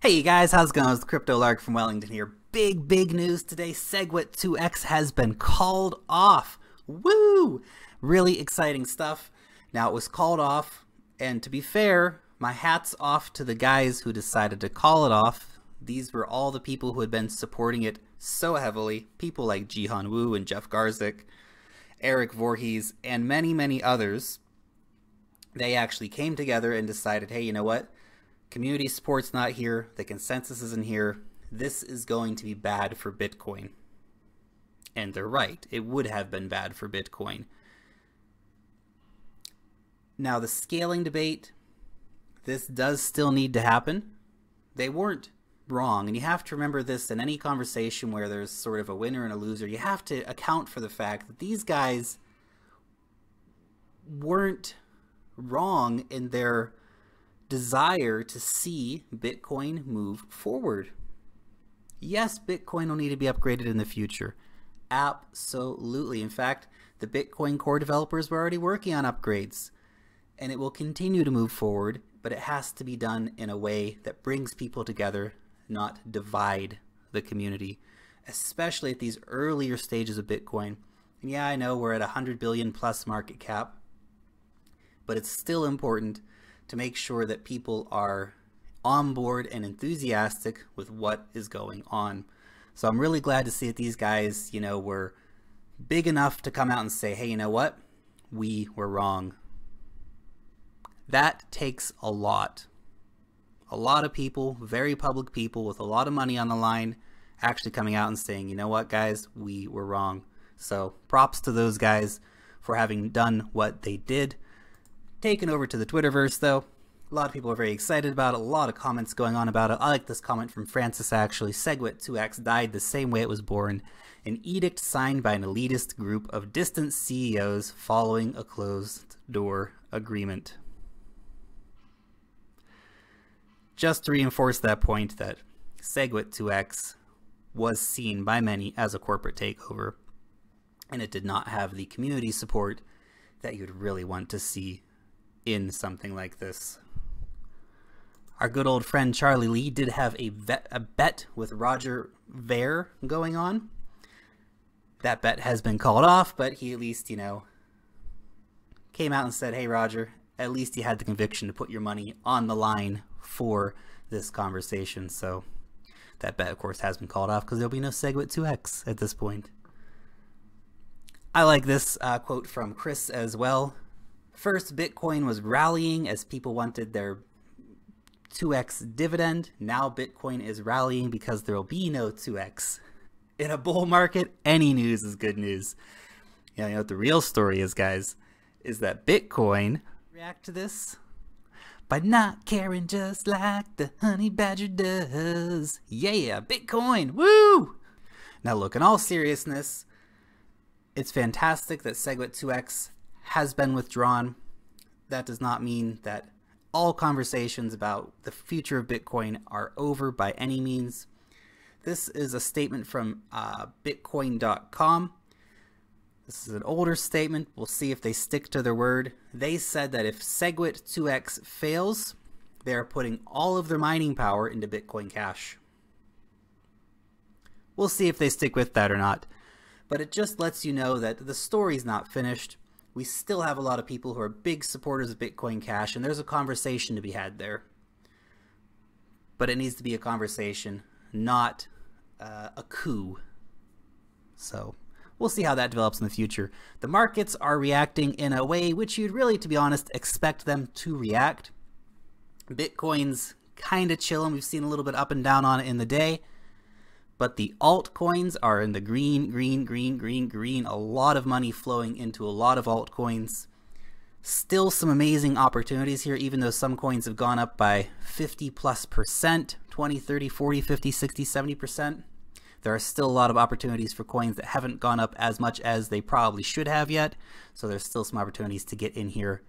Hey you guys, how's it going? It's the Crypto Lark from Wellington here. Big news today. Segwit2X has been called off. Woo! Really exciting stuff. Now it was called off, and to be fair, my hat's off to the guys who decided to call it off. These were all the people who had been supporting it so heavily. People like Jihan Wu and Jeff Garzik, Eric Voorhees, and many others. They actually came together and decided, hey, you know what? Community support's not here. The consensus isn't here. This is going to be bad for Bitcoin. And they're right. It would have been bad for Bitcoin. Now, the scaling debate, this does still need to happen. They weren't wrong. And you have to remember this in any conversation where there's sort of a winner and a loser. You have to account for the fact that these guys weren't wrong in their desire to see Bitcoin move forward. Yes, Bitcoin will need to be upgraded in the future. Absolutely. In fact, the Bitcoin core developers were already working on upgrades, and it will continue to move forward, but it has to be done in a way that brings people together, not divide the community, especially at these earlier stages of Bitcoin. And yeah, I know we're at 100 billion plus market cap, but it's still important to make sure that people are on board and enthusiastic with what is going on. So I'm really glad to see that these guys, were big enough to come out and say, hey, you know what? We were wrong. That takes a lot. A lot of people, very public people with a lot of money on the line, actually coming out and saying, you know what, guys? We were wrong. So props to those guys for having done what they did. Taken over to the Twitterverse, though. A lot of people are very excited about it. A lot of comments going on about it. I like this comment from Francis, actually. Segwit2X died the same way it was born. An edict signed by an elitist group of distant CEOs following a closed-door agreement. Just to reinforce that point that Segwit2X was seen by many as a corporate takeover, and it did not have the community support that you'd really want to see in something like this. Our good old friend Charlie Lee did have a bet with Roger Ver going on. That bet has been called off, but he at least, came out and said, hey, Roger, at least you had the conviction to put your money on the line for this conversation. So that bet, of course, has been called off because there'll be no Segwit2X at this point. I like this quote from Chris as well. First, Bitcoin was rallying as people wanted their 2x dividend. Now Bitcoin is rallying because there will be no 2x. In a bull market, any news is good news. You know what the real story is, guys, is that Bitcoin react to this by not caring, just like the honey badger does. Yeah, Bitcoin, woo! Now look, in all seriousness, it's fantastic that Segwit2X has been withdrawn. That does not mean that all conversations about the future of Bitcoin are over by any means. This is a statement from Bitcoin.com. This is an older statement. We'll see if they stick to their word. They said that if Segwit2X fails, they're putting all of their mining power into Bitcoin Cash. We'll see if they stick with that or not. But it just lets you know that the story's not finished. We still have a lot of people who are big supporters of Bitcoin Cash, and there's a conversation to be had there. But it needs to be a conversation, not a coup. So we'll see how that develops in the future. The markets are reacting in a way which you'd really, to be honest, expect them to react. Bitcoin's kind of chilling. We've seen a little bit up and down on it in the day. But the altcoins are in the green. A lot of money flowing into a lot of altcoins. Still some amazing opportunities here, even though some coins have gone up by 50+%, 20, 30, 40, 50, 60, 70%. There are still a lot of opportunities for coins that haven't gone up as much as they probably should have yet. So there's still some opportunities to get in here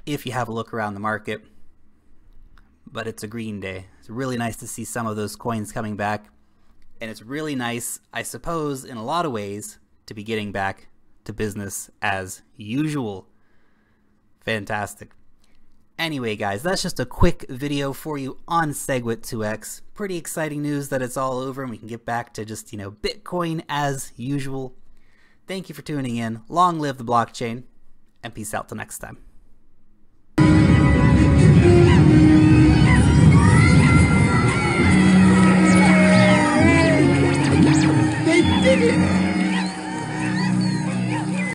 if you have a look around the market. But it's a green day. It's really nice to see some of those coins coming back. And it's really nice, I suppose, in a lot of ways, to be getting back to business as usual. Fantastic. Anyway, guys, that's just a quick video for you on Segwit2X. Pretty exciting news that it's all over and we can get back to just, Bitcoin as usual. Thank you for tuning in. Long live the blockchain, and peace out till next time.